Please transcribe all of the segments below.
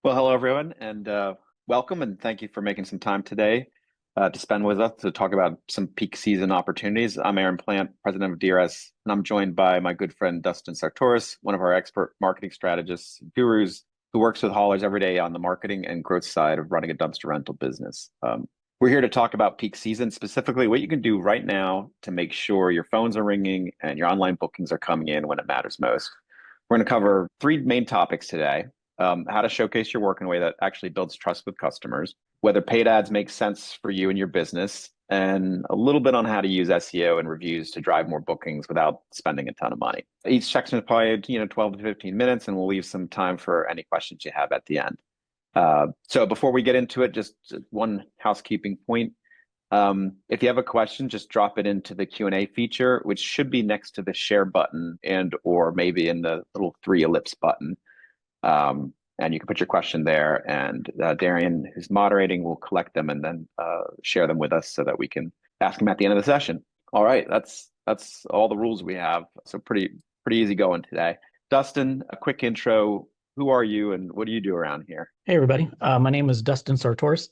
Well, hello everyone, and welcome, and thank you for making some time today to spend with us to talk about some peak season opportunities. I'm Aaron Plante, president of DRS, and I'm joined by my good friend Dustin Sartoris, one of our expert marketing strategists, gurus, who works with haulers every day on the marketing and growth side of running a dumpster rental business. We're here to talk about peak season, specifically what you can do right now to make sure your phones are ringing and your online bookings are coming in when it matters most. We're going to cover three main topics today. How to showcase your work in a way that actually builds trust with customers, whether paid ads make sense for you and your business, and a little bit on how to use SEO and reviews to drive more bookings without spending a ton of money. Each section is probably 12 to 15 minutes, and we'll leave some time for any questions you have at the end. So before we get into it, just one housekeeping point. If you have a question, just drop it into the Q&A feature, which should be next to the share button and or maybe in the little three ellipse button. And you can put your question there, and Darian, who's moderating, will collect them and then share them with us so that we can ask them at the end of the session. All right, that's all the rules we have. So pretty easy going today. Dustin, a quick intro. Who are you and what do you do around here? Hey, everybody. My name is Dustin Sartoris.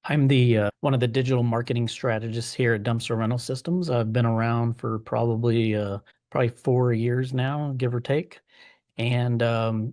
I'm the one of the digital marketing strategists here at Dumpster Rental Systems. I've been around for probably 4 years now, give or take. And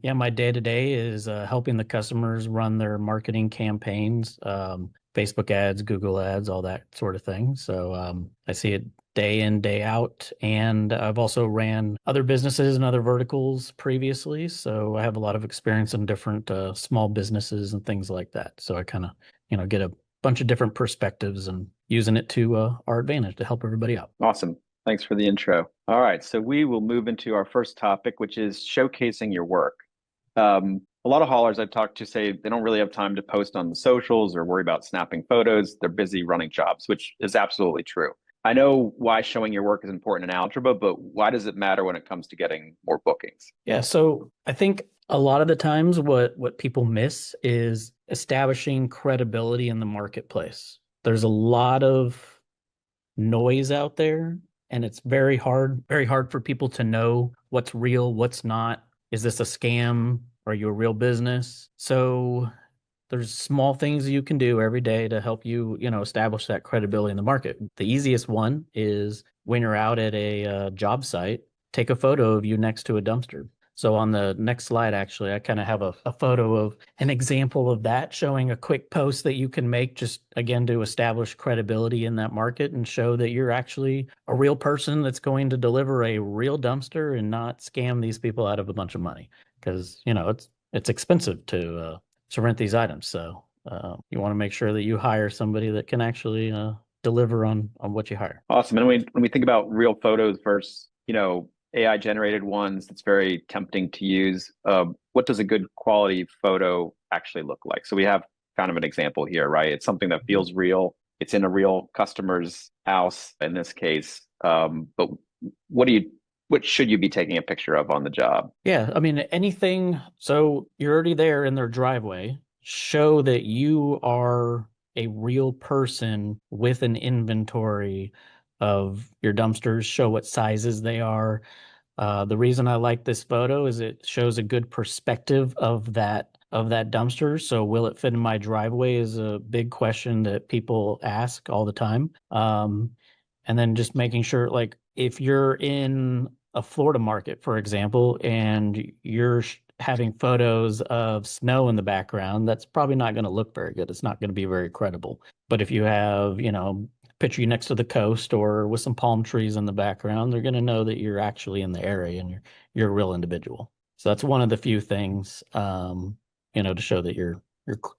my day-to-day is helping the customers run their marketing campaigns, Facebook ads, Google ads, all that sort of thing. So I see it day in, day out. And I've also ran other businesses and other verticals previously. So I have a lot of experience in different small businesses and things like that. So I kind of, get a bunch of different perspectives and using it to our advantage to help everybody out. Awesome. Thanks for the intro. All right, so we will move into our first topic, which is showcasing your work. A lot of haulers I've talked to say they don't really have time to post on the socials or worry about snapping photos. They're busy running jobs, which is absolutely true. I know why showing your work is important in algebra, but why does it matter when it comes to getting more bookings? Yeah, so I think a lot of the times what people miss is establishing credibility in the marketplace. There's a lot of noise out there, and it's very hard for people to know what's real, what's not. Is this a scam? Are you a real business? So there's small things you can do every day to help you, establish that credibility in the market. The easiest one is when you're out at a job site, take a photo of you next to a dumpster. So on the next slide, actually, I kind of have a photo of an example of that, showing a quick post that you can make just, again, to establish credibility in that market and show that you're actually a real person that's going to deliver a real dumpster and not scam these people out of a bunch of money. Because, it's expensive to rent these items. So you want to make sure that you hire somebody that can actually deliver on what you hire. Awesome. And when we think about real photos versus, AI generated ones, that's very tempting to use. What does a good quality photo actually look like? So we have kind of an example here, right? It's something that feels real. It's in a real customer's house in this case. But what should you be taking a picture of on the job? Yeah, I mean, anything. So you're already there in their driveway. Show that you are a real person with an inventory of your dumpsters. Show what sizes they are. The reason I like this photo is it shows a good perspective of that dumpster. So will it fit in my driveway is a big question that people ask all the time. And then just making sure, like, if you're in a Florida market, for example, and you're having photos of snow in the background, that's probably not going to look very good. It's not going to be very credible. But if you have, picture you next to the coast or with some palm trees in the background, they're going to know that you're actually in the area and you're a real individual. So that's one of the few things, to show that you're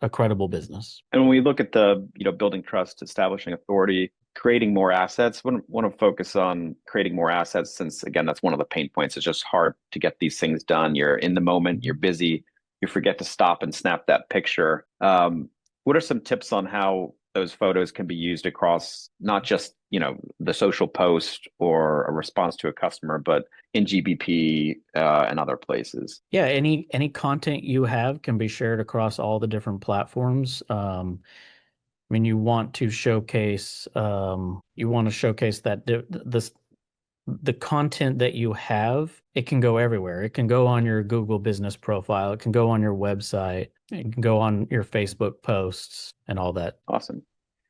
a credible business. And when we look at the, building trust, establishing authority, creating more assets, we want to focus on creating more assets since, again, that's one of the pain points. It's just hard to get these things done. You're in the moment, you're busy, you forget to stop and snap that picture. What are some tips on how those photos can be used across not just, the social post or a response to a customer, but in GBP and other places? Yeah, any content you have can be shared across all the different platforms. You want to showcase that this the content that you have, it can go everywhere. It can go on your Google business profile. It can go on your website. It can go on your Facebook posts and all that. Awesome.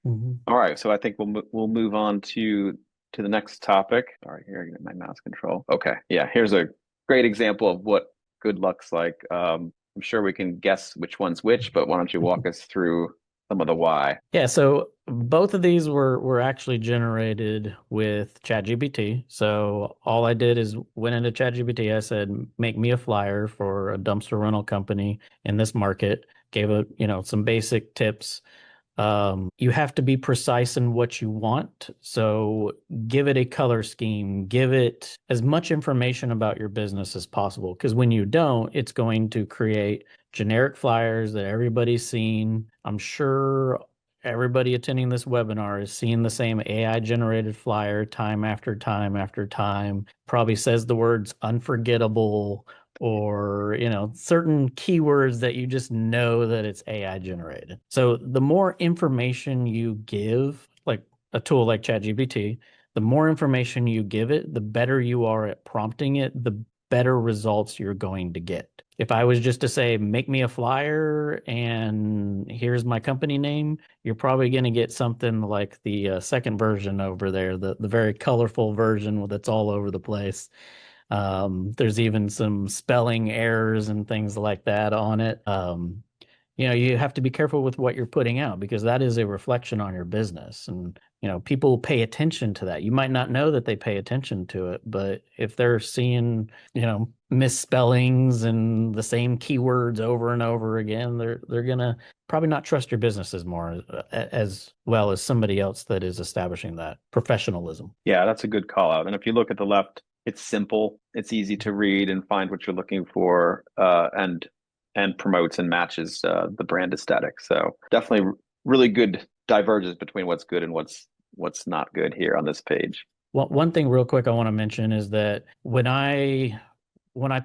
Mhm. All right, so I think we'll move on to the next topic. Sorry, here I get my mouse control. Okay, yeah, here's a great example of what good looks like. I'm sure we can guess which one's which, but why don't you walk us through some of the why? Yeah, so both of these were actually generated with ChatGPT. So all I did is went into ChatGPT. I said, make me a flyer for a dumpster rental company in this market. Gave it, some basic tips. You have to be precise in what you want. So give it a color scheme, give it as much information about your business as possible. Because when you don't, it's going to create generic flyers that everybody's seen. I'm sure everybody attending this webinar is seeing the same AI generated flyer time after time after time. Probably says the words unforgettable or certain keywords that you just know that it's AI generated. So the more information you give, like a tool like ChatGPT, the more information you give it, the better you are at prompting it, the better results you're going to get. If I was just to say, make me a flyer and here's my company name, you're probably going to get something like the second version over there, the very colorful version that's all over the place. There's even some spelling errors and things like that on it. You have to be careful with what you're putting out because that is a reflection on your business. And, people pay attention to that. You might not know that they pay attention to it, but if they're seeing, misspellings and the same keywords over and over again, they're gonna probably not trust your business as well as somebody else that is establishing that professionalism. Yeah, that's a good call out. And if you look at the left, it's simple, it's easy to read and find what you're looking for, and promotes and matches the brand aesthetic. So definitely really good divergence between what's good and what's not good here on this page. Well, one thing real quick I want to mention is that when I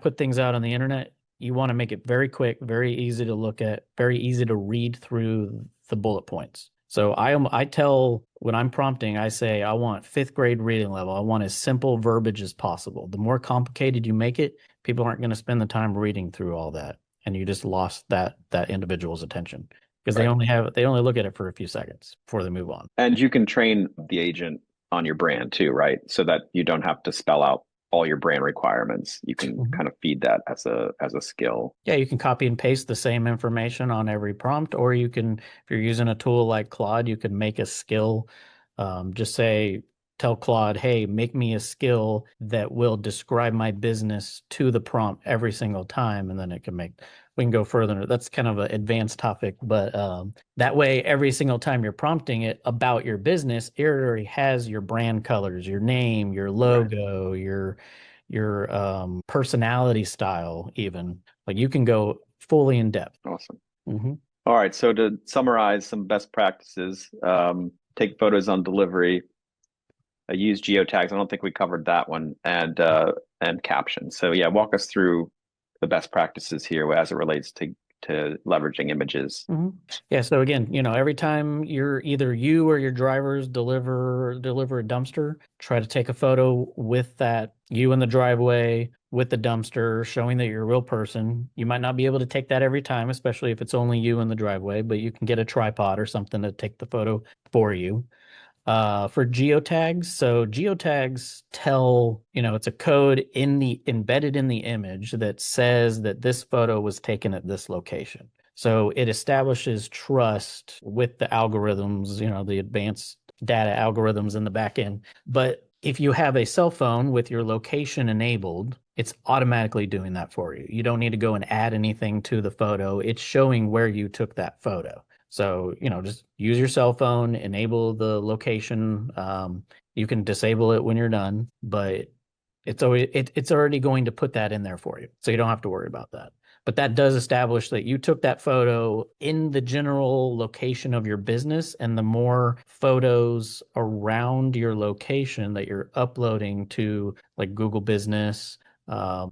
put things out on the internet, you want to make it very quick, very easy to look at, very easy to read through the bullet points. So I tell when I'm prompting, I say I want fifth grade reading level. I want as simple verbiage as possible. The more complicated you make it, people aren't going to spend the time reading through all that, and you just lost that individual's attention because Right. they only look at it for a few seconds before they move on. And you can train the agent on your brand too, right? So that you don't have to spell out all your brand requirements. You can Mhm. kind of feed that as a skill. Yeah, you can copy and paste the same information on every prompt, or you can, if you're using a tool like Claude, you can make a skill. Just tell Claude, hey, make me a skill that will describe my business to the prompt every single time, and then we can go further. That's kind of an advanced topic, but that way, every single time you're prompting it about your business, it already has your brand colors, your name, your Right. logo, your personality style, even. Like you can go fully in depth. Awesome. Hmm. All right. So to summarize some best practices, take photos on delivery, use geotags. I don't think we covered that one, and captions. So yeah, walk us through the best practices here as it relates to leveraging images. Hmm. Yeah. So again, every time you or your drivers deliver a dumpster, try to take a photo with that you in the driveway with the dumpster, showing that you're a real person. You might not be able to take that every time, especially if it's only you in the driveway, but you can get a tripod or something to take the photo for you. For geotags, so geotags tell, it's a code embedded in the image that says that this photo was taken at this location. So it establishes trust with the algorithms, the advanced data algorithms in the back end. But if you have a cell phone with your location enabled, it's automatically doing that for you. You don't need to go and add anything to the photo. It's showing where you took that photo. So, just use your cell phone, enable the location. You can disable it when you're done, but it's already going to put that in there for you. So you don't have to worry about that. But that does establish that you took that photo in the general location of your business, and the more photos around your location that you're uploading to like Google Business,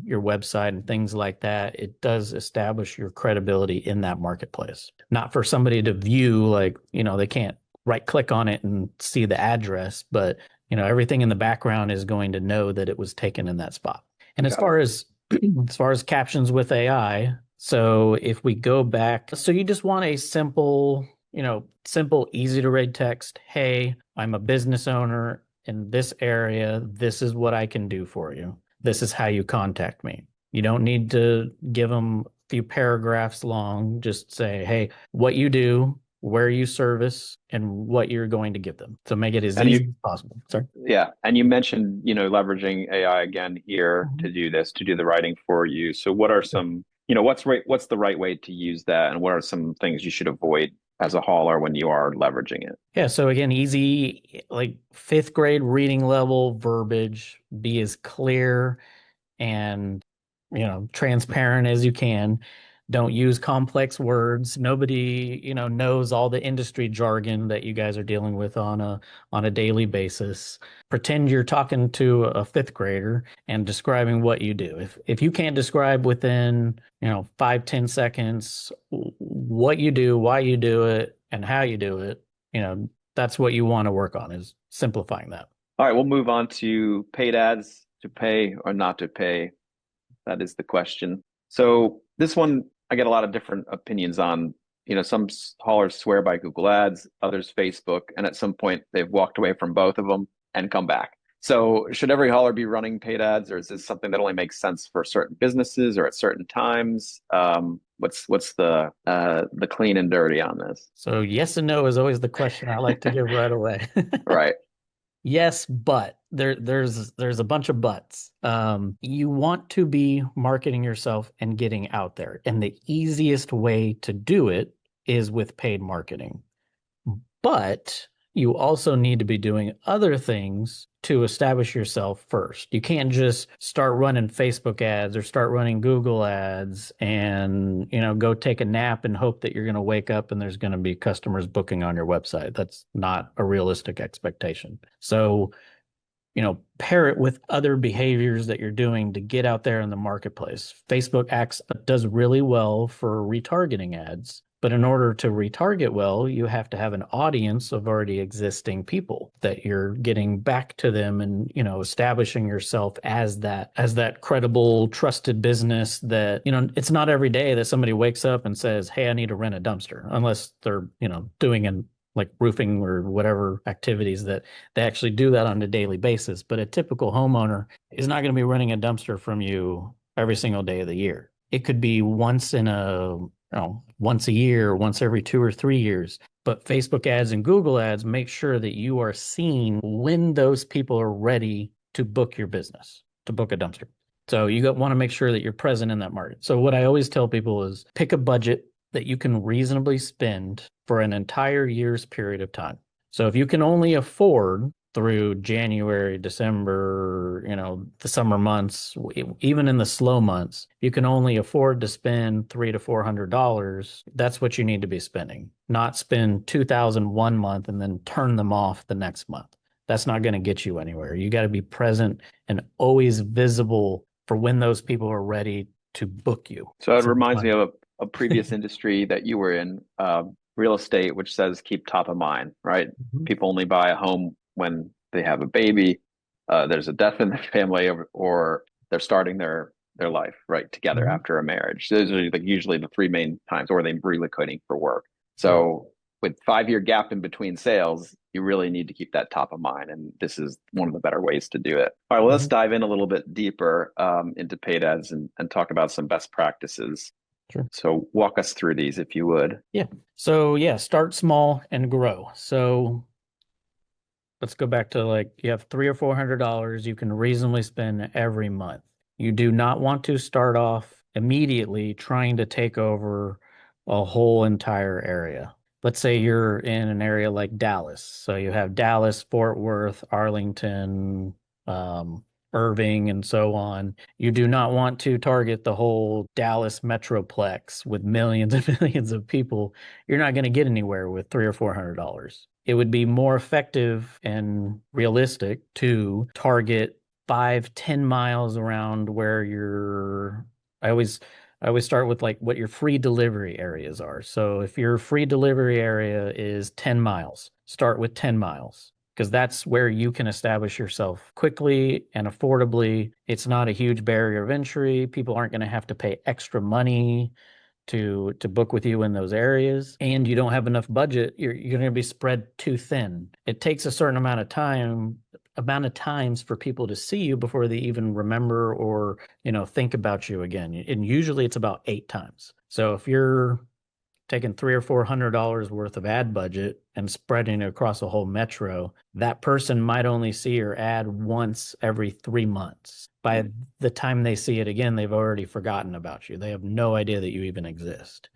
your website and things like that, it does establish your credibility in that marketplace. Not for somebody to view, like, they can't right click on it and see the address, but everything in the background is going to know that it was taken in that spot. And as Got it. far as as far as captions with AI, so if we go back, so you just want a simple, easy to read text. Hey, I'm a business owner in this area. This is what I can do for you. This is how you contact me. You don't need to give them a few paragraphs long. Just say, hey, what you do, where you service, and what you're going to give them. So make it as And easy you, as possible. Sorry. yeah, and you mentioned, leveraging AI again here to Mhm. do this, to do the writing for you. So what are some, what's the right way to use that, and what are some things you should avoid as a hauler when you are leveraging it? Yeah, so again, easy, like fifth grade reading level verbiage, be as clear and transparent as you can. Don't use complex words. Nobody knows all the industry jargon that you guys are dealing with on a daily basis. Pretend you're talking to a fifth grader and describing what you do. If you can't describe within 5-10 seconds what you do, why you do it, and how you do it, that's what you want to work on, is simplifying that. All right, we'll move on to paid ads, to pay or not to pay. That is the question. So this one, I get a lot of different opinions on. Some haulers swear by Google Ads, others Facebook, and at some point they've walked away from both of them and come back. So should every hauler be running paid ads, or is this something that only makes sense for certain businesses or at certain times? What's the clean and dirty on this? So yes and no is always the question I like to give right away. Right. Yes, but there's a bunch of buts. You want to be marketing yourself and getting out there, and the easiest way to do it is with paid marketing. But you also need to be doing other things to establish yourself first. You can't just start running Facebook ads or start running Google ads and, go take a nap and hope that you're going to wake up and there's going to be customers booking on your website. That's not a realistic expectation. So, pair it with other behaviors that you're doing to get out there in the marketplace. Facebook does really well for retargeting ads, but in order to retarget well, you have to have an audience of already existing people that you're getting back to them and, establishing yourself as that credible, trusted business that, it's not every day that somebody wakes up and says, "Hey, I need to rent a dumpster," unless they're, doing an like roofing or whatever activities that they actually do that on a daily basis. But a typical homeowner is not going to be renting a dumpster from you every single day of the year. It could be once a year, once every 2 or 3 years. But Facebook ads and Google ads make sure that you are seen when those people are ready to book your business, to book a dumpster. So you want to make sure that you're present in that market. So what I always tell people is pick a budget that you can reasonably spend for an entire year's period of time. So if you can only afford through January, December, the summer months, even in the slow months, you can only afford to spend $300 to $400. That's what you need to be spending, not spend 2,000 one month and then turn them off the next month. That's not going to get you anywhere. You got to be present and always visible for when those people are ready to book you. So it So reminds me of a previous industry that you were in, real estate, which says keep top of mind, right? Mhm. People only buy a home when they have a baby, there's a death in the family, or they're starting their life right together Mhm. after a marriage. Those are like usually the three main times, or they're relocating for work. Right. So with 5 year gap in between sales, you really need to keep that top of mind, and this is one of the better ways to do it. All right, well, let's Mhm. dive in a little bit deeper into paid ads and talk about some best practices. Sure. So walk us through these if you would. Yeah. So yeah, start small and grow. So let's go back to, like, you have $300 or $400 you can reasonably spend every month. You do not want to start off immediately trying to take over a whole entire area. Let's say you're in an area like Dallas. So you have Dallas, Fort Worth, Arlington, Irving, and so on. You do not want to target the whole Dallas metroplex with millions and millions of people. You're not going to get anywhere with $300 or $400. It would be more effective and realistic to target 5-10 miles around where you're. I always I always start with like what your free delivery areas are. So if your free delivery area is 10 miles, start with 10 miles. because that's where you can establish yourself quickly and affordably. It's not a huge barrier of entry. People aren't going to have to pay extra money to book with you in those areas, and you don't have enough budget. You're going to be spread too thin. It takes a certain amount of times for people to see you before they even remember or think about you again. And usually it's about 8 times. So if you're taking $300 or $400 worth of ad budget and spreading it across a whole metro, that person might only see your ad once every 3 months. By the time they see it again, they've already forgotten about you. They have no idea that you even exist.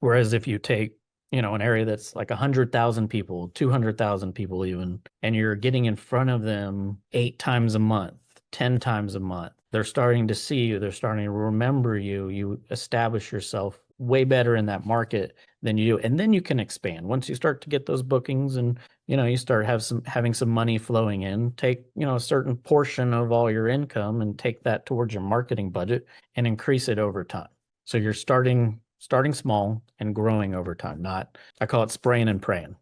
Whereas if you take, an area that's like 100,000 people, 200,000 people even, and you're getting in front of them 8 times a month, 10 times a month, they're starting to see you. They're starting to remember you. You establish yourself way better in that market than you do. And then you can expand. Once you start to get those bookings and, you start having some money flowing in, take, a certain portion of all your income and take that towards your marketing budget and increase it over time. So you're starting small and growing over time. I call it spraying and praying.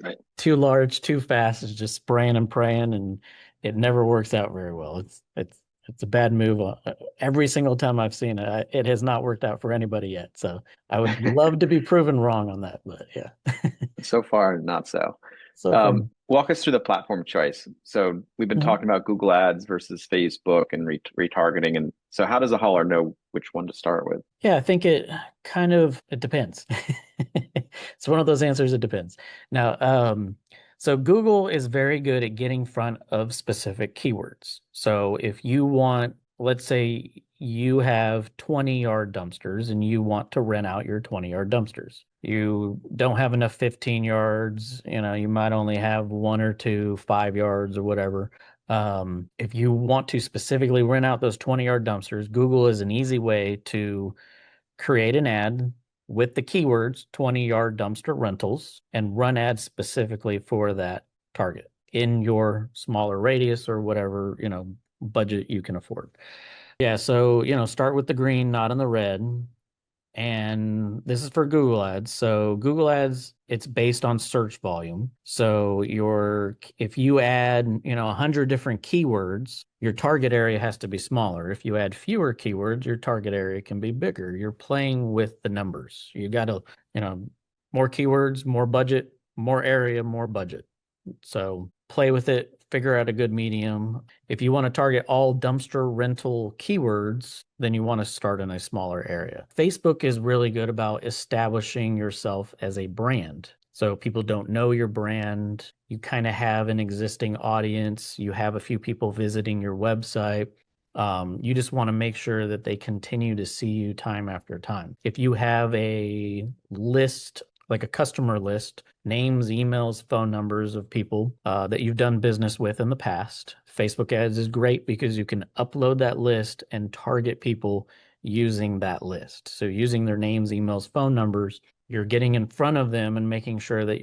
Right. Too large, too fast is just spraying and praying, and it never works out very well. It's a bad move. Every single time I've seen it, it has not worked out for anybody yet. So I would love to be proven wrong on that, but yeah. So far, not so. So far. Walk us through the platform choice. So we've been talking about Google Ads versus Facebook and retargeting. And so how does a hauler know which one to start with? Yeah, I think it depends. It's one of those answers, it depends. Now, so Google is very good at getting in front of specific keywords. So if you want, let's say you have 20-yard dumpsters and you want to rent out your 20-yard dumpsters. You don't have enough 15 yards, you might only have 1 or 2 5 yards or whatever. If you want to specifically rent out those 20-yard dumpsters, Google is an easy way to create an ad with the keywords 20-yard dumpster rentals and run ads specifically for that target in your smaller radius or whatever, budget you can afford. Yeah, so, start with the green, not in the red. And this is for Google Ads. So Google Ads, it's based on search volume. So if you add, 100 different keywords, your target area has to be smaller. If you add fewer keywords, your target area can be bigger. You're playing with the numbers. You got to, more keywords, more budget, more area, more budget. So play with it, figure out a good medium. If you want to target all dumpster rental keywords, then you want to start in a smaller area. Facebook is really good about establishing yourself as a brand. So people don't know your brand. You kind of have an existing audience. You have a few people visiting your website. You just want to make sure that they continue to see you time after time. If you have a list, like a customer list, names, emails, phone numbers of people that you've done business with in the past, Facebook ads is great because you can upload that list and target people using that list. So using their names, emails, phone numbers, you're getting in front of them and making sure that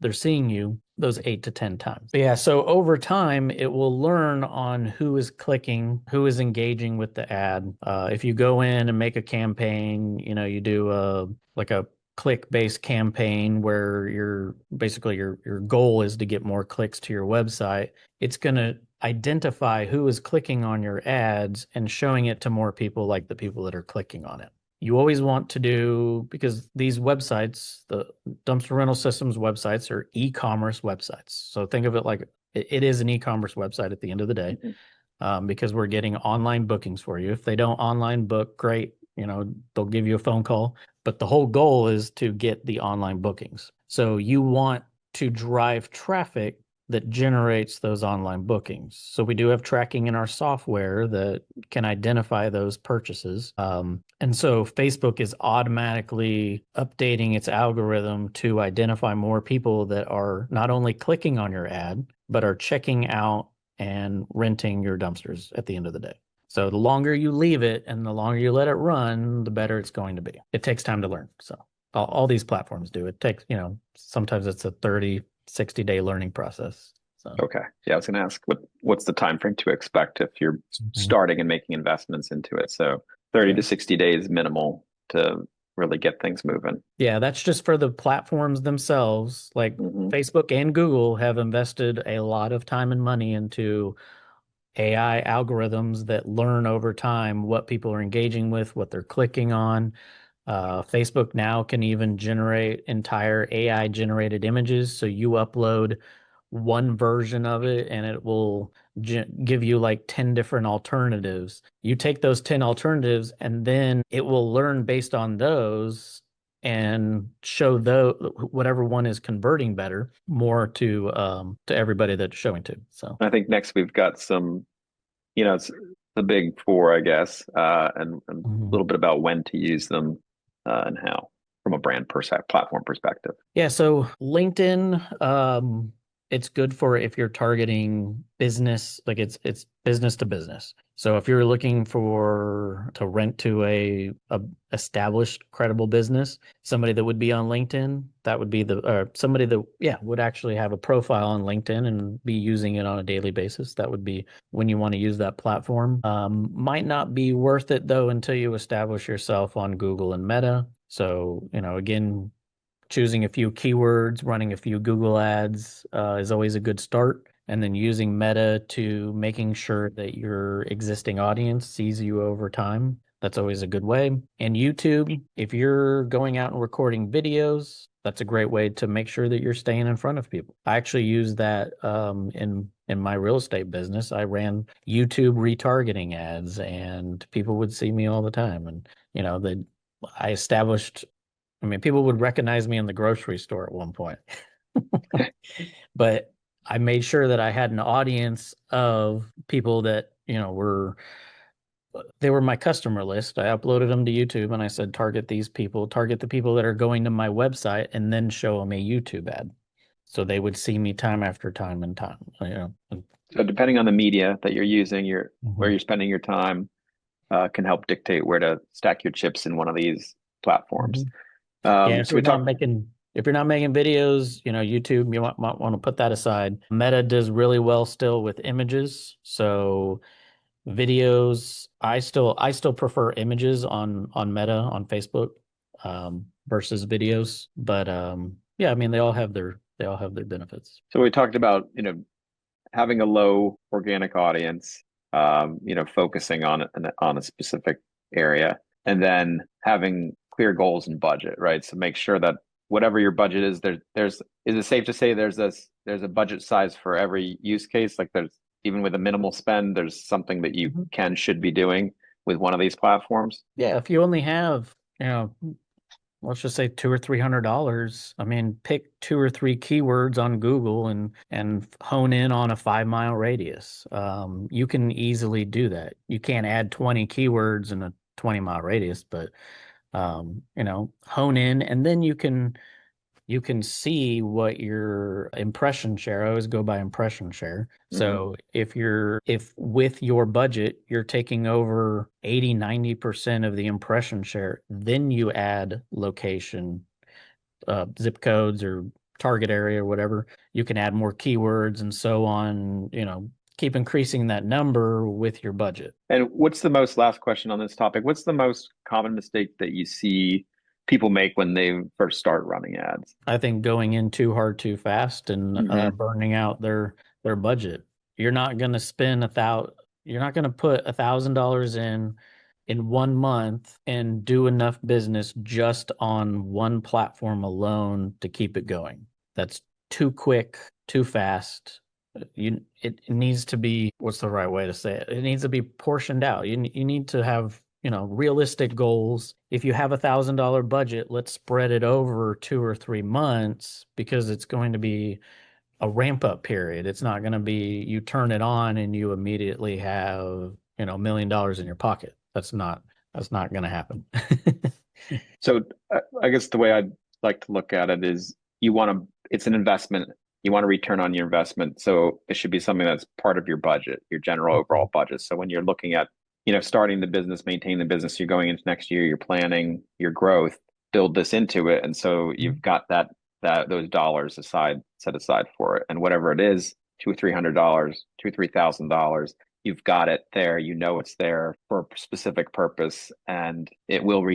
they're seeing you those 8 to 10 times. But yeah, so over time, it will learn on who is clicking, who is engaging with the ad. If you go in and make a campaign, you do a click-based campaign where your goal is to get more clicks to your website, it's going to identify who is clicking on your ads and showing it to more people, like the people that are clicking on it. You always want to do, because these websites, the dumpster rental systems websites, are e-commerce websites. So think of it like it is an e-commerce website at the end of the day, because we're getting online bookings for you. If they don't online book, great. They'll give you a phone call, but the whole goal is to get the online bookings. So you want to drive traffic that generates those online bookings. So we do have tracking in our software that can identify those purchases. And so Facebook is automatically updating its algorithm to identify more people that are not only clicking on your ad, but are checking out and renting your dumpsters at the end of the day. So the longer you leave it and the longer you let it run, the better it's going to be. It takes time to learn. So all these platforms do. It takes, sometimes it's a 30, 60-day learning process. So. Okay. Yeah, I was going to ask what's the time frame to expect if you're starting and making investments into it. So 30 to 60 days minimal to really get things moving. Yeah, that's just for the platforms themselves. Like Hmm. Facebook and Google have invested a lot of time and money into AI algorithms that learn over time what people are engaging with, what they're clicking on. Facebook now can even generate entire AI generated images. So you upload one version of it and it will give you like 10 different alternatives. You take those 10 alternatives and then it will learn based on those and show whatever one is converting better more to everybody that's showing to. So I think next we've got some, it's the big four, I guess, and a mhm. little bit about when to use them and how from a platform perspective. Yeah, so LinkedIn, it's good for if you're targeting business, like it's business to business. So if you're looking for to rent to a established, credible business, somebody that would be on LinkedIn, that would be somebody that would actually have a profile on LinkedIn and be using it on a daily basis. That would be when you want to use that platform. Might not be worth it though until you establish yourself on Google and Meta. So, again, choosing a few keywords, running a few Google ads is always a good start. And then using Meta to making sure that your existing audience sees you over time. That's always a good way. And YouTube, if you're going out and recording videos, that's a great way to make sure that you're staying in front of people. I actually use that in my real estate business. I ran YouTube retargeting ads, and people would see me all the time. And I established people would recognize me in the grocery store at one point. But I made sure that I had an audience of people that, they were my customer list. I uploaded them to YouTube and I said, target these people, target the people that are going to my website, and then show them a YouTube ad. So they would see me time after time and time, So depending on the media that you're using, where Mhm. you're spending your time can help dictate where to stack your chips in one of these platforms. Mhm. Yeah, So we talked. if you're not making videos, YouTube, you might want to put that aside. Meta does really well still with images. So videos, I still prefer images on Meta on Facebook versus videos. But yeah, they all have their benefits. So we talked about having a low organic audience, focusing on a specific area, and then having clear goals and budget, right? So make sure that whatever your budget is, there's is it safe to say there's a budget size for every use case? Like there's even with a minimal spend, there's something that you Mhm. should be doing with one of these platforms. Yeah, if you only have, let's just say $200 or $300. I mean, pick two or three keywords on Google and hone in on a 5 mile radius. You can easily do that. You can't add 20 keywords in a 20-mile radius, but hone in, and then you can see what your impression share. I always go by impression share. Hmm. So if with your budget, you're taking over 80-90% of the impression share, then you add location, zip codes or target area or whatever. You can add more keywords and so on, keep increasing that number with your budget. And last question on this topic, what's the most common mistake that you see people make when they first start running ads? I think going in too hard too fast and Hmm. burning out their budget. You're not going to spend you're not going to put $1,000 in 1 month and do enough business just on one platform alone to keep it going. That's too quick, too fast. It needs to be, what's the right way to say it? It needs to be portioned out. You need to have, realistic goals. If you have $1,000 budget, let's spread it over 2 or 3 months, because it's going to be a ramp up period. It's not going to be you turn it on and you immediately have, $1 million in your pocket. That's not going to happen. So I guess the way I'd like to look at it is it's an investment. You want a return on your investment. So it should be something that's part of your budget, your general overall budget. So when you're looking at, starting the business, maintaining the business, you're going into next year, you're planning your growth, build this into it. And so you've got those dollars set aside for it. And whatever it is, $200, $300, $2,000, $3,000, you've got it there, you know it's there for a specific purpose, and it will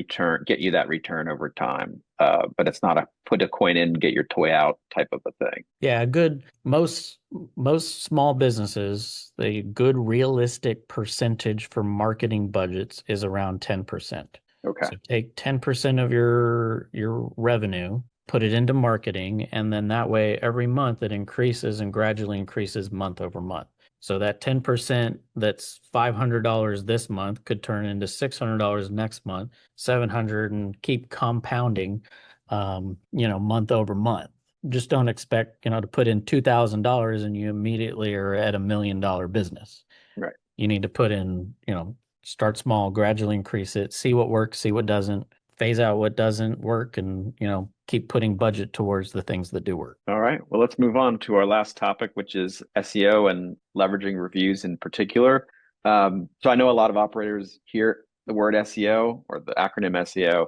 get you that return over time. But it's not a put a coin in, get your toy out type of a thing. Yeah, good. Most small businesses, the good realistic percentage for marketing budgets is around 10%. Okay. So take 10% of your revenue, put it into marketing, and then that way every month it increases and gradually increases month over month. So that 10% that's $500 this month could turn into $600 next month, 700, and keep compounding, month over month. Just don't expect, to put in $2,000 and you immediately are at $1 million business. Right. You need to put in, start small, gradually increase it, see what works, see what doesn't, phase out what doesn't work, and, keep putting budget towards the things that do work. All right. Well, let's move on to our last topic, which is SEO and leveraging reviews in particular. So I know a lot of operators hear the word SEO or the acronym SEO,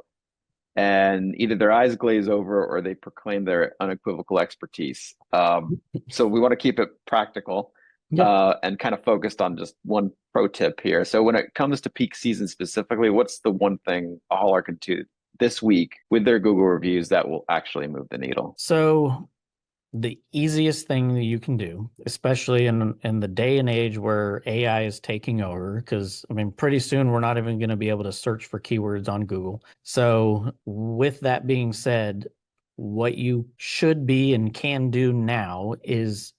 and either their eyes glaze over or they proclaim their unequivocal expertise. So we want to keep it practical, and kind of focused on just one pro tip here. So when it comes to peak season specifically, what's the one thing a hauler can do this week with their Google reviews that will actually move the needle? So the easiest thing that you can do, especially in the day and age where AI is taking over, because pretty soon we're not even going to be able to search for keywords on Google. So with that being said, what you should be and can do now is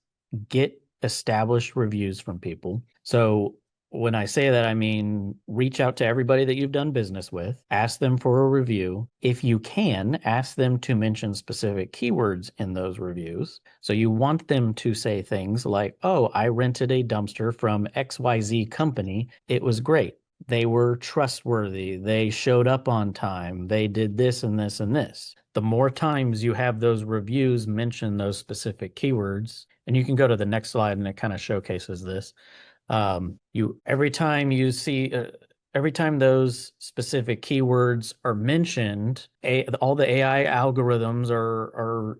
get established reviews from people. So when I say that, I mean, reach out to everybody that you've done business with, ask them for a review. If you can, ask them to mention specific keywords in those reviews. So you want them to say things like, oh, I rented a dumpster from XYZ company. It was great. They were trustworthy. They showed up on time. They did this and this and this. The more times you have those reviews mention those specific keywords, and you can go to the next slide and it kind of showcases this. Every time those specific keywords are mentioned, all the AI algorithms are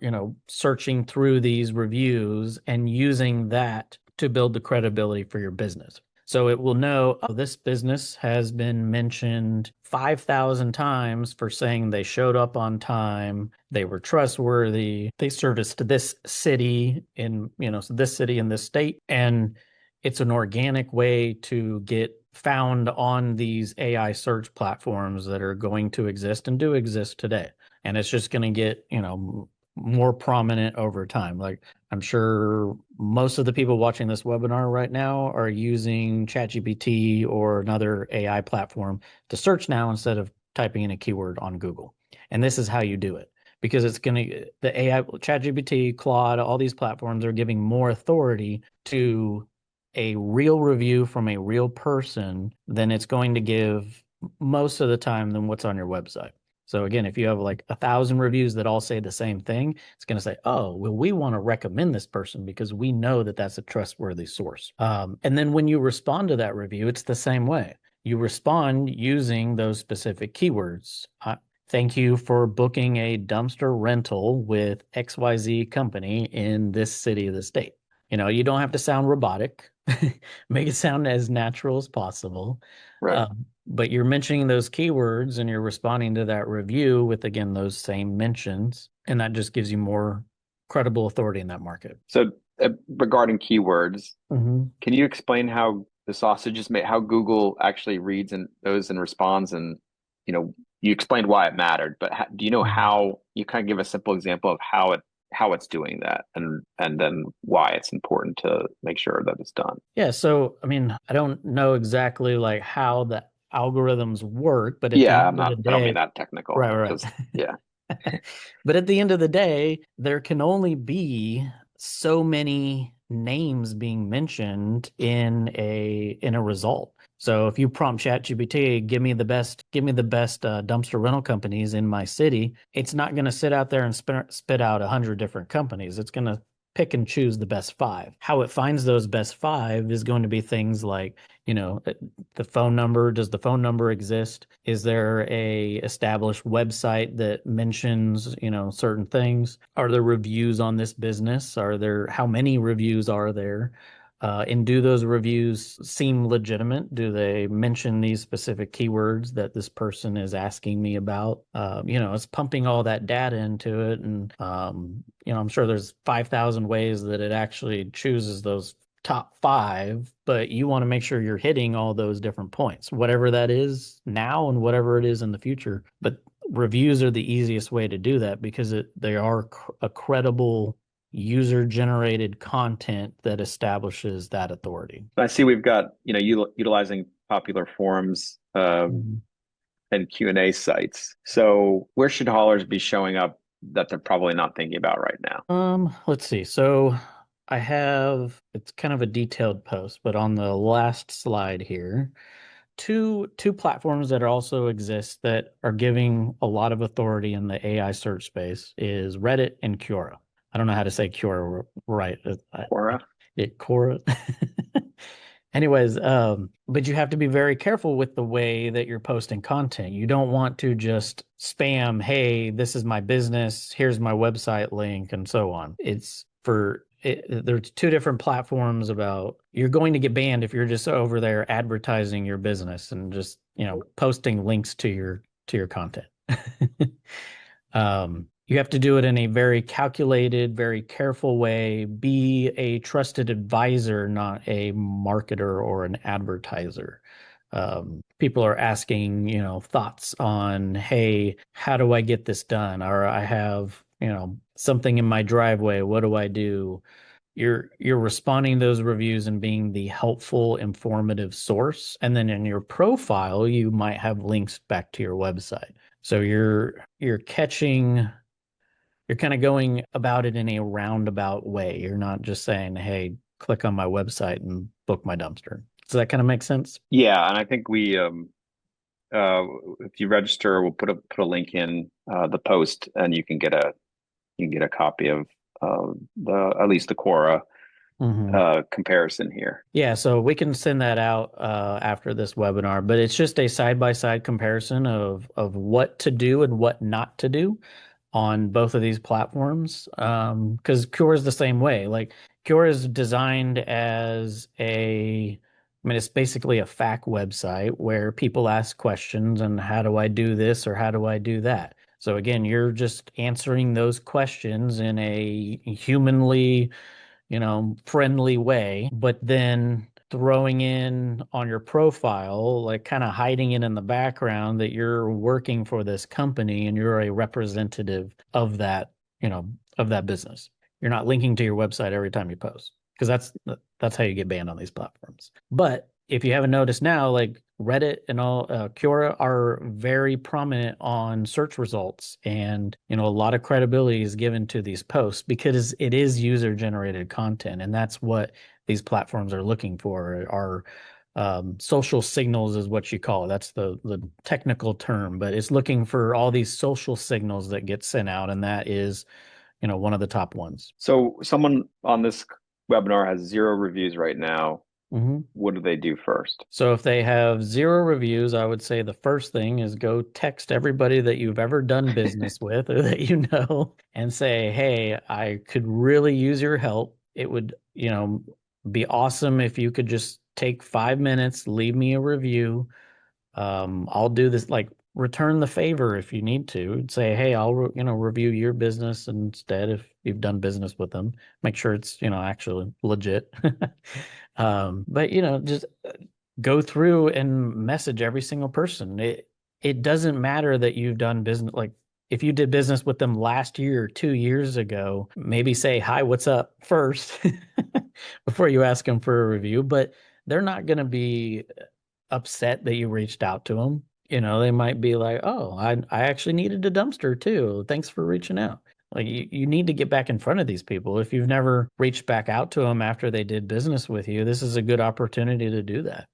searching through these reviews and using that to build the credibility for your business. So it will know, oh, this business has been mentioned 5,000 times for saying they showed up on time, they were trustworthy, they serviced this city in this state, and it's an organic way to get found on these AI search platforms that are going to exist and do exist today. And it's just going to get, more prominent over time. Like, I'm sure most of the people watching this webinar right now are using ChatGPT or another AI platform to search now instead of typing in a keyword on Google. And this is how you do it, because the AI, ChatGPT, Claude, all these platforms are giving more authority to a real review from a real person than it's going to give most of the time than what's on your website. So again, if you have like 1,000 reviews that all say the same thing, it's going to say, oh, well, we want to recommend this person because we know that that's a trustworthy source. And then when you respond to that review, it's the same way. You respond using those specific keywords. Thank you for booking a dumpster rental with XYZ company in this city of the state. You don't have to sound robotic. Make it sound as natural as possible. Right. But you're mentioning those keywords and you're responding to that review with, again, those same mentions. And that just gives you more credible authority in that market. So regarding keywords, can you explain how the sausage is made, how Google actually reads and those and responds? And, you explained why it mattered, but do you know how you kind of give a simple example of how it's doing that, and then why it's important to make sure that it's done? Yeah. So, I don't know exactly like how the algorithms work, but at the Yeah, end of the I don't day, mean that technical. right. Just, yeah. But at the end of the day, there can only be so many names being mentioned in a result. So if you prompt ChatGPT, give me the best dumpster rental companies in my city, it's not going to sit out there and spit out 100 different companies. It's going to pick and choose the best 5. How it finds those best 5 is going to be things like, the phone number. Does the phone number exist? Is there a established website that mentions, certain things? Are there reviews on this business? How many reviews are there? And do those reviews seem legitimate? Do they mention these specific keywords that this person is asking me about? It's pumping all that data into it. And, I'm sure there's 5,000 ways that it actually chooses those top five, but you want to make sure you're hitting all those different points, whatever that is now and whatever it is in the future. But reviews are the easiest way to do that because they are a credible user generated content that establishes that authority. I see we've got, utilizing popular forums and Q&A sites. So where should haulers be showing up that they're probably not thinking about right now? Let's see. So it's kind of a detailed post, but on the last slide here, two platforms that also exist that are giving a lot of authority in the AI search space is Reddit and Quora. I don't know how to say Quora right. Quora? Quora. Anyways, but you have to be very careful with the way that you're posting content. You don't want to just spam, hey, this is my business, here's my website link, and so on. There's two different platforms about you're going to get banned if you're just over there advertising your business and just, posting links to your content. You have to do it in a very calculated, very careful way. Be a trusted advisor, not a marketer or an advertiser. People are asking, thoughts on, hey, how do I get this done? Or I have, something in my driveway. What do I do? You're responding to those reviews and being the helpful, informative source. And then in your profile, you might have links back to your website. So you're kind of going about it in a roundabout way. You're not just saying, hey, click on my website and book my dumpster. Does that kind of make sense? Yeah, and I think if you register, we'll put a link in the post, and you can get a copy of the at least the Quora comparison here. Yeah, so we can send that out after this webinar, but it's just a side-by-side comparison of what to do and what not to do on both of these platforms. Because Cure is the same way. Like Cure is designed it's basically a FAQ website where people ask questions and how do I do this or how do I do that? So again, you're just answering those questions in a humanly, friendly way, but then throwing in on your profile, like kind of hiding it in the background that you're working for this company and you're a representative of that, of that business. You're not linking to your website every time you post because that's how you get banned on these platforms. But if you haven't noticed now, like Reddit and all Quora are very prominent on search results, and a lot of credibility is given to these posts because it is user generated content, and that's what these platforms are looking for. Are social signals is what you call it. That's the technical term, but it's looking for all these social signals that get sent out, and that is one of the top ones. So someone on this webinar has 0 reviews right now. What do they do first? So if they have 0 reviews, I would say the first thing is go text everybody that you've ever done business with or that and say, hey, I could really use your help. It would, be awesome if you could just take 5 minutes, leave me a review. I'll do this, like return the favor if you need to. Say, hey, I'll review your business instead if you've done business with them. Make sure it's actually legit. But just go through and message every single person. It doesn't matter that you've done business, like if you did business with them last year or 2 years ago, maybe say hi, what's up first before you ask them for a review. But they're not going to be upset that you reached out to them. They might be like, oh, I actually needed a dumpster too. Thanks for reaching out. Like you need to get back in front of these people. If you've never reached back out to them after they did business with you, this is a good opportunity to do that.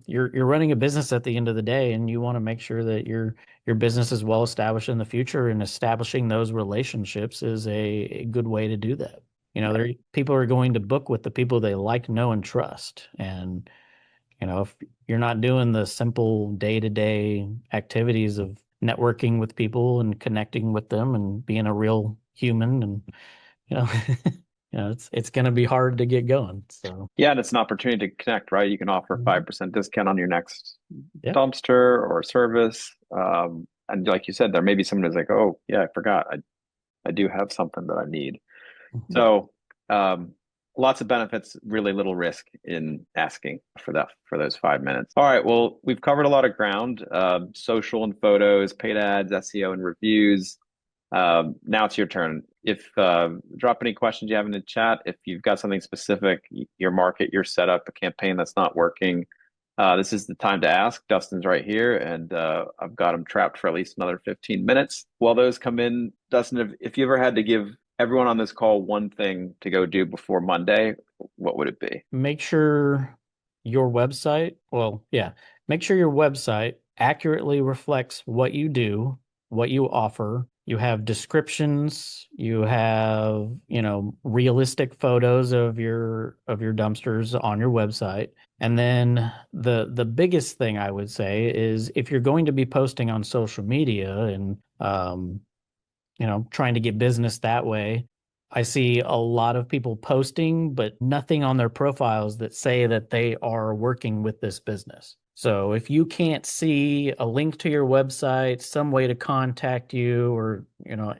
You're running a business at the end of the day, and you want to make sure that your business is well established in the future, and establishing those relationships is a good way to do that. People are going to book with the people they like, know, and trust. And if you're not doing the simple day-to-day activities of networking with people and connecting with them and being a real human and it's going to be hard to get going. So Yeah, and it's an opportunity to connect, right? You can offer a mhm. 5% discount on your next Yeah. dumpster or service. And like you said, there may be someone who's like, oh, yeah, I forgot. I do have something that I need. Mhm. So, lots of benefits, really little risk in asking for those 5 minutes. All right, well, we've covered a lot of ground, social and photos, paid ads, SEO and reviews. Now it's your turn. If drop any questions you have in the chat. If you've got something specific, your market, your setup, a campaign that's not working, this is the time to ask. Dustin's right here, and I've got him trapped for at least another 15 minutes. While those come in, Dustin, if you ever had to give everyone on this call one thing to go do before Monday, what would it be? Make sure your website, well, yeah, make sure your website accurately reflects what you do, what you offer. You have descriptions, you have, realistic photos of your dumpsters on your website. And then the biggest thing I would say is if you're going to be posting on social media and trying to get business that way. I see a lot of people posting, but nothing on their profiles that say that they are working with this business. So if you can't see a link to your website, some way to contact you, or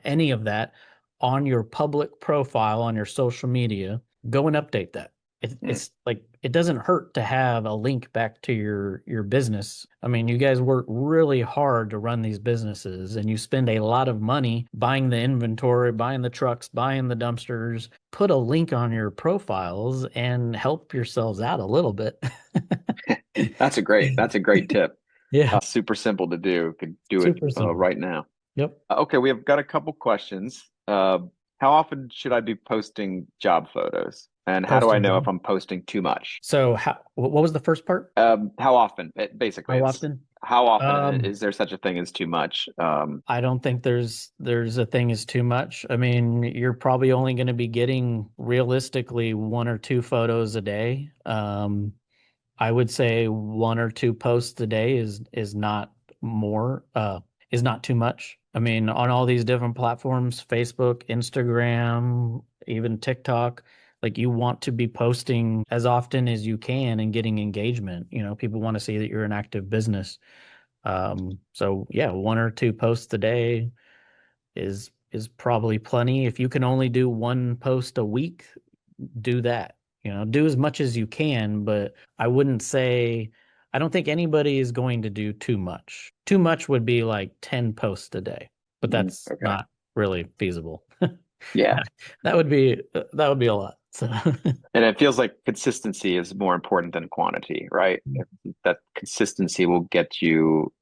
any of that on your public profile on your social media, go and update that. Hmm. It's like it doesn't hurt to have a link back to your business. I mean, you guys work really hard to run these businesses and you spend a lot of money buying the inventory, buying the trucks, buying the dumpsters. Put a link on your profiles and help yourselves out a little bit. That's a great tip. Yeah, Super simple to do. Could do it super simple. right now. Yep. Okay, we have got a couple questions. How often should I be posting job photos? And how do I Posting know job. if I'm posting too much? So what was the first part? How often? Basically, How it's often? how often, and Um, is there such a thing as too much? I don't think there's a thing is too much. I mean, you're probably only going to be getting realistically one or two photos a day. I would say one or two posts a day is not more is not too much. I mean, on all these different platforms, Facebook, Instagram, even TikTok, like you want to be posting as often as you can and getting engagement. People want to see that you're an active business. So yeah, one or two posts a day is probably plenty. If you can only do one post a week, do that. Do as much as you can, but I don't think anybody is going to do too much. Too much would be like 10 posts a day, but that's okay. not really feasible. Yeah. That would be a lot. So And it feels like consistency is more important than quantity, right? That consistency will get you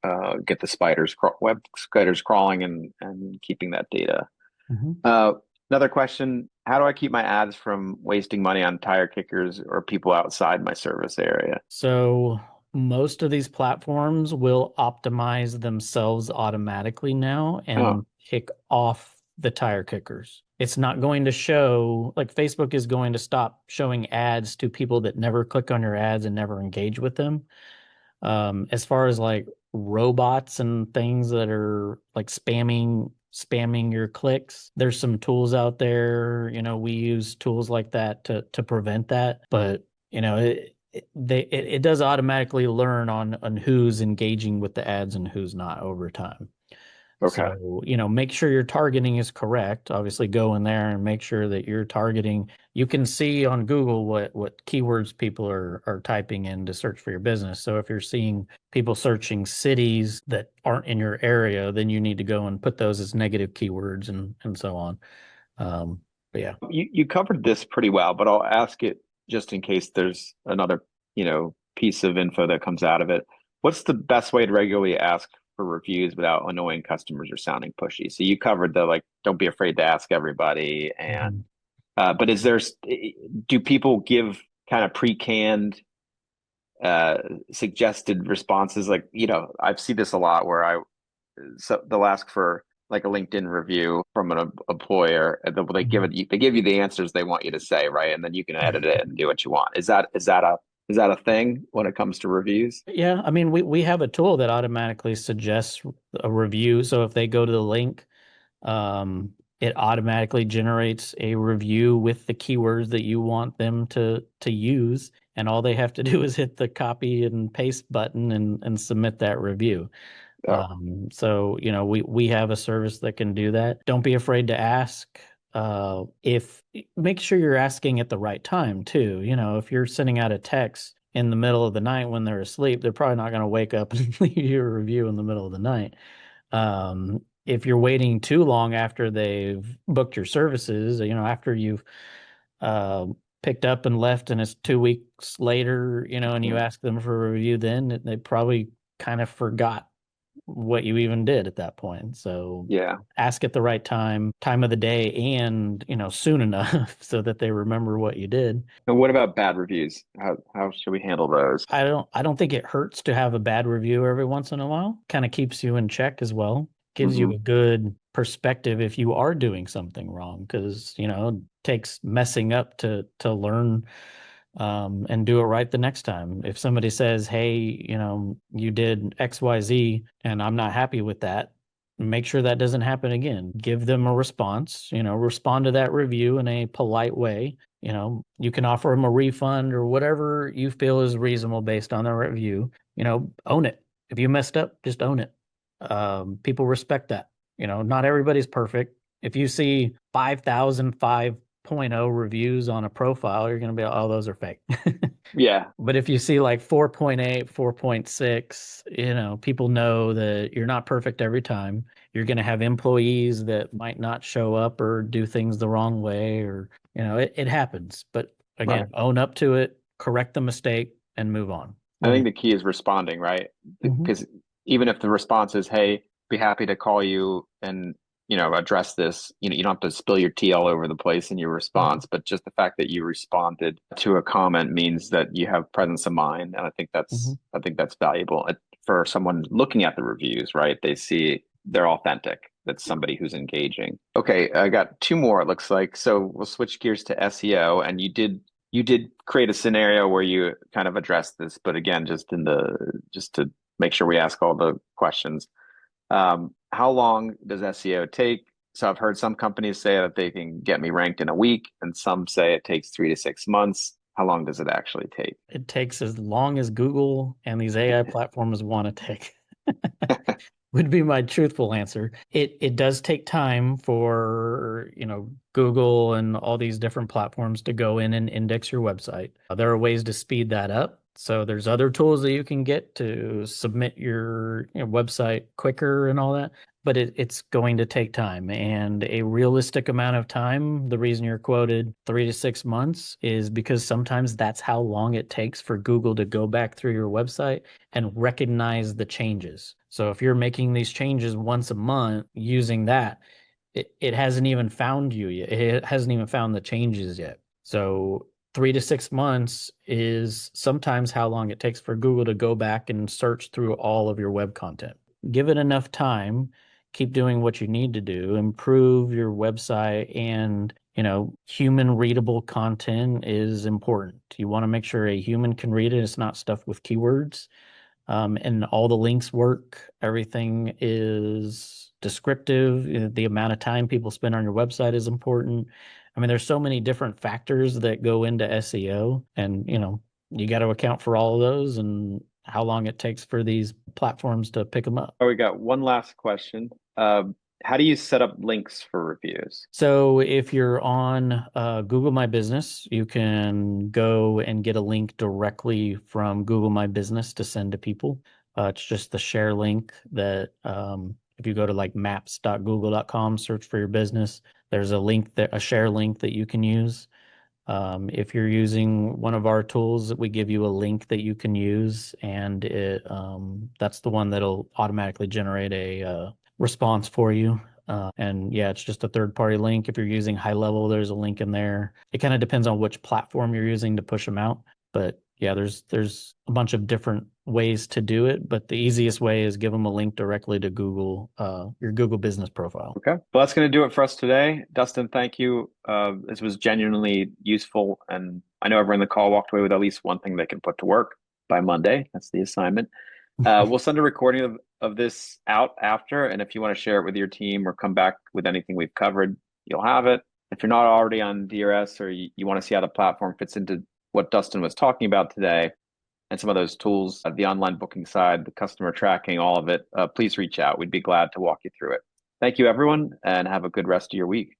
get the web spiders crawling and keeping that data. Mhm. Uh, Another question, how do I keep my ads from wasting money on tire kickers or people outside my service area? So most of these platforms will optimize themselves automatically now Oh, and kick off the tire kickers. It's not going to show, like Facebook is going to stop showing ads to people that never click on your ads and never engage with them. As far as like robots and things that are like spamming your clicks, there's some tools out there. We use tools like that to prevent that. But it does automatically learn on who's engaging with the ads and who's not over time. okay. So, make sure your targeting is correct. Obviously, go in there and make sure that you're targeting. You can see on Google what keywords people are typing in to search for your business. So if you're seeing people searching cities that aren't in your area, then you need to go and put those as negative keywords and so on. But yeah. You covered this pretty well, but I'll ask it just in case there's another, piece of info that comes out of it. What's the best way to regularly ask for reviews without annoying customers or sounding pushy? So you covered the like, don't be afraid to ask everybody, and Mhm. but do people give kind of pre-canned uh suggested responses? Like, I've seen this a lot where they'll ask for like a LinkedIn review from an employer, and they give you the answers they want you to say, right? And then you can edit it and do what you want. Is that a thing when it comes to reviews? Yeah, I mean, we have a tool that automatically suggests a review. So if they go to the link, um, It automatically generates a review with the keywords that you want them to use, and all they have to do is hit the copy and paste button and submit that review. Oh, So, we have a service that can do that. Don't be afraid to ask. If Make sure you're asking at the right time too. If you're sending out a text in the middle of the night when they're asleep, they're probably not going to wake up and leave you a review in the middle of the night. If you're waiting too long after they've booked your services, after you've uh, picked up and left and it's 2 weeks later, and you yeah. ask them for a review, then they probably kind of forgot what you even did at that point. So Yeah. ask at the right time of the day, and soon enough so that they remember what you did. And what about bad reviews? How should we handle those? I don't think it hurts to have a bad review every once in a while. Kind of keeps you in check as well. Gives you Hmm. a good perspective if you are doing something wrong, because it takes messing up to learn, and do it right the next time. If somebody says, "Hey, you did XYZ and I'm not happy with that," make sure that doesn't happen again. Give them a response, respond to that review in a polite way. You can offer them a refund or whatever you feel is reasonable based on the review. Own it. If you messed up, just own it. People respect that. Not everybody's perfect. If you see 5,005.0 reviews on a profile, you're going to be, oh, those are fake. Yeah. But if you see like 4.8, 4.6, people know that you're not perfect every time. You're going to have employees that might not show up or do things the wrong way, or, it happens. But Right. again, own up to it, correct the mistake, and move on. I What do think you the key is responding, right? think? Because even if the response is, "Hey, be happy to call you and address this," you don't have to spill your tea all over the place in your Mhm. response, but just the fact that you responded to a comment means that you have presence of mind, and Mhm. I think that's valuable for someone looking at the reviews, right? They see they're authentic. That's somebody who's engaging. Okay, I got two more, it looks like. So we'll switch gears to SEO, and you did create a scenario where you kind of addressed this, but again, just to make sure we ask all the questions. How long does SEO take? So I've heard some companies say that they can get me ranked in a week, and some say it takes 3 to 6 months. How long does it actually take? It takes as long as Google and these AI platforms want to take. Would be my truthful answer. It does take time for, Google and all these different platforms to go in and index your website. There are ways to speed that up. So there's other tools that you can get to submit your, website quicker and all that, but it's going to take time, and a realistic amount of time. The reason you're quoted 3 to 6 months is because sometimes that's how long it takes for Google to go back through your website and recognize the changes. So if you're making these changes once a month using that, it hasn't even found you yet. It hasn't even found the changes yet. So 3 to 6 months is sometimes how long it takes for Google to go back and search through all of your web content. Give it enough time, keep doing what you need to do, improve your website, and human readable content is important. You want to make sure a human can read it. It's not stuff with keywords, and all the links work. Everything is descriptive. The amount of time people spend on your website is important. I mean, there's so many different factors that go into SEO, and you got to account for all of those and how long it takes for these platforms to pick them up. Oh, we got one last question. How do you set up links for reviews? So if you're on Google My Business, you can go and get a link directly from Google My Business to send to people. It's just the share link that, if you go to like maps.google.com, search for your business, there's a share link that you can use. If you're using one of our tools, we give you a link that you can use, and that's the one that'll automatically generate a response for you. And yeah, it's just a third party link. If you're using high level, there's a link in there. It kind of depends on which platform you're using to push them out. But yeah, there's a bunch of different ways to do it, but the easiest way is give them a link directly to Google, your Google business profile. Okay. Well, that's going to do it for us today. Dustin, thank you. This was genuinely useful. And I know everyone in the call walked away with at least one thing they can put to work by Monday. That's the assignment. We'll send a recording of this out after. And if you want to share it with your team or come back with anything we've covered, you'll have it. If you're not already on DRS or you want to see how the platform fits into what Dustin was talking about today and some of those tools, the online booking side, the customer tracking, all of it, please reach out. We'd be glad to walk you through it. Thank you, everyone, and have a good rest of your week.